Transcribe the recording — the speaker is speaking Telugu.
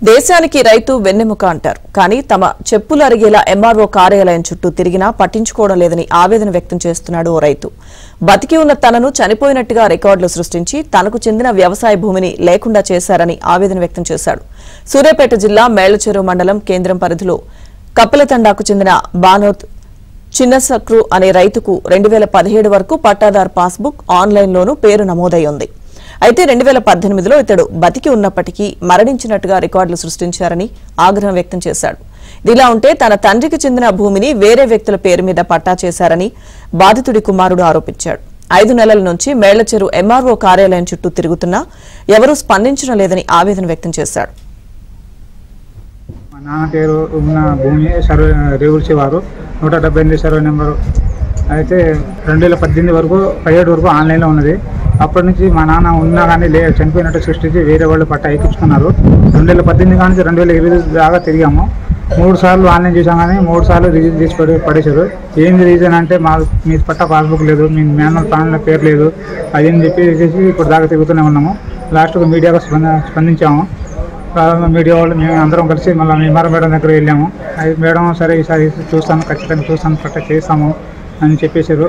దేశానికి రైతు వెన్నెముక అంటారు. కానీ తమ చెప్పులు అరిగేలా ఎంఆర్ఓ కార్యాలయం చుట్టూ తిరిగినా పట్టించుకోవడం లేదని ఆవేదన వ్యక్తం చేస్తున్నాడు ఓ రైతు. బతికి ఉన్న తనను చనిపోయినట్టుగా రికార్డులు సృష్టించి తనకు చెందిన వ్యవసాయ భూమిని లేకుండా చేశారని ఆవేదన వ్యక్తం చేశాడు. సూర్యాపేట జిల్లా మేళ్లచెరువు మండలం కేంద్రం పరిధిలో కప్పలతండాకు చెందిన బానోత్ చిన్నసక్రు అనే రైతుకు 2017 వరకు పట్టాదారు పాస్బుక్ ఆన్లైన్లోనూ పేరు నమోదై ఉంది. అయితే 2018లో ఇతడు బతికి ఉన్నప్పటికీ మరణించినట్టుగా రికార్డులు సృష్టించారని ఆగ్రహం వ్యక్తం చేశాడు. ఇదిలా ఉంటే తన తండ్రికి చెందిన భూమిని వేరే వ్యక్తుల పేరు మీద పట్టా చేశారని బాధితుడి కుమారుడు ఆరోపించాడు. 5 నెలల నుంచి మేళ్లచెరువు ఎంఆర్ఓ కార్యాలయం చుట్టూ తిరుగుతున్నా ఎవరూ స్పందించడం లేదని ఆవేదన వ్యక్తం చేశాడు. మా నాన్న పేరు ఉన్న భూమి సర్వే రేవుల్చేవారు 178 సర్వే నెంబరు. అయితే 2018 వరకు 17 వరకు ఆన్లైన్లో ఉన్నది. అప్పటి నుంచి మా నాన్న ఉన్నా కానీ చనిపోయినట్టు సృష్టించి వేరే వాళ్ళు పట్టా ఎక్కించుకున్నారు. 2018 కానీ 2020 దాకా తిరిగాము. 3 సార్లు ఆన్లైన్ చేసాం కానీ 3 సార్లు రిజిస్టర్ చేసి పడేశారు. ఏంది రీజన్ అంటే మీ పట్టా పాస్బుక్ లేదు, మీ మాన్యువల్ ప్లాన్ల పేరు లేదు, అదేం చెప్పేసి ఇప్పుడు దాకా తిరుగుతూనే ఉన్నాము. లాస్ట్గా మీడియాగా స్పందించాము. మీడియా వాళ్ళు మేము అందరం కలిసి మళ్ళీ మేడం దగ్గర వెళ్ళాము. మేడం సరే ఈసారి చూస్తాను, ఖచ్చితంగా చూస్తాను, పట్టా చేస్తాము అని చెప్పేశారు.